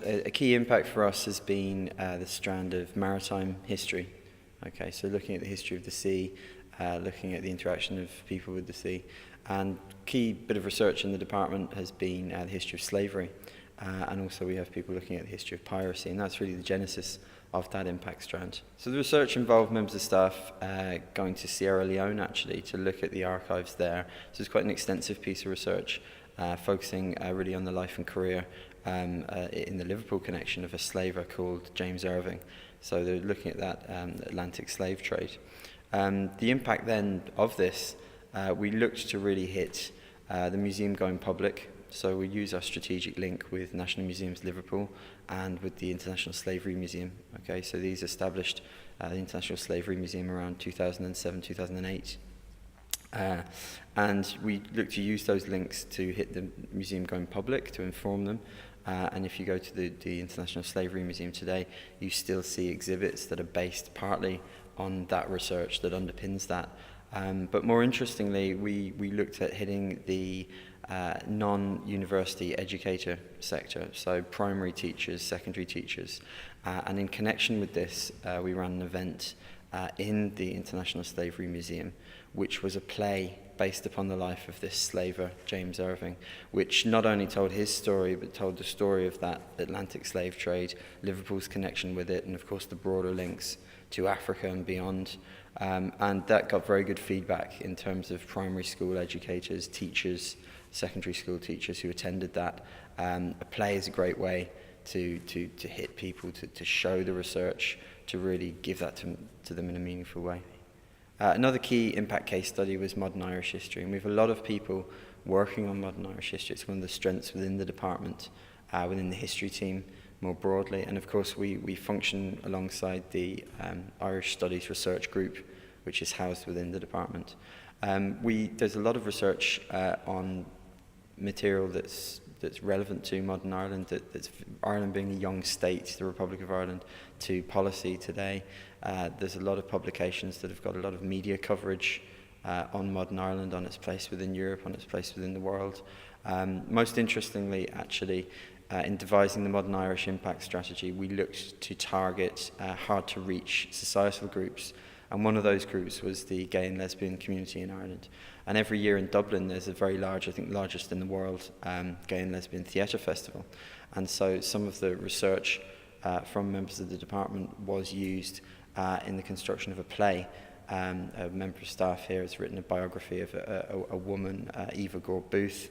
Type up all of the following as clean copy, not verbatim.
A key impact for us has been the strand of maritime history. Okay, so looking at the history of the sea, looking at the interaction of people with the sea, and key bit of research in the department has been the history of slavery, and also we have people looking at the history of piracy, and that's really the genesis of that impact strand. So the research involved members of staff going to Sierra Leone actually to look at the archives there. So it's quite an extensive piece of research focusing really on the life and career in the Liverpool connection of a slaver called James Irving. So they're looking at that Atlantic slave trade. The impact then of this, we looked to really hit the museum going public. So we use our strategic link with National Museums Liverpool and with the International Slavery Museum. Okay, so these established the International Slavery Museum around 2007, 2008. And we look to use those links to hit the museum going public, to inform them. And if you go to the International Slavery Museum today, you still see exhibits that are based partly on that research that underpins that. But more interestingly, we looked at hitting the non-university educator sector, so primary teachers, secondary teachers. And in connection with this, we ran an event in the International Slavery Museum, which was a play based upon the life of this slaver, James Irving, which not only told his story, but told the story of that Atlantic slave trade, Liverpool's connection with it, and of course the broader links to Africa and beyond. And that got very good feedback in terms of primary school educators, teachers, secondary school teachers who attended that. A play is a great way to hit people, to show the research, to really give that to them in a meaningful way. Another key impact case study was modern Irish history, and we have a lot of people working on modern Irish history. It's one of the strengths within the department, within the history team more broadly, and of course we function alongside the Irish Studies Research Group, which is housed within the department. There's a lot of research on material that's relevant to modern Ireland, that's Ireland being a young state, the Republic of Ireland, to policy today. There's a lot of publications that have got a lot of media coverage on modern Ireland, on its place within Europe, on its place within the world. Most interestingly, actually, in devising the Modern Irish Impact Strategy, we looked to target hard-to-reach societal groups. And one of those groups was the gay and lesbian community in Ireland. And every year in Dublin, there's a very large, I think largest in the world, gay and lesbian theatre festival. And so some of the research from members of the department was used in the construction of a play. A member of staff here has written a biography of a woman, Eva Gore Booth,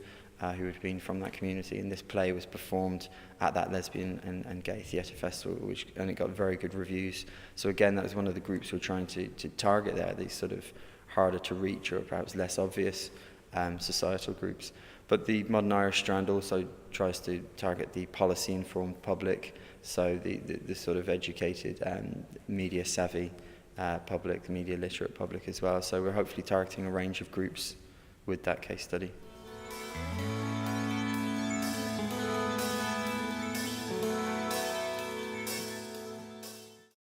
who had been from that community, and this play was performed at that lesbian and gay theatre festival, and it got very good reviews. So again, that was one of the groups we're trying to target there, these sort of harder to reach or perhaps less obvious societal groups. But the Modern Irish strand also tries to target the policy-informed public, so the sort of educated, media-savvy public, the media-literate public as well. So we're hopefully targeting a range of groups with that case study.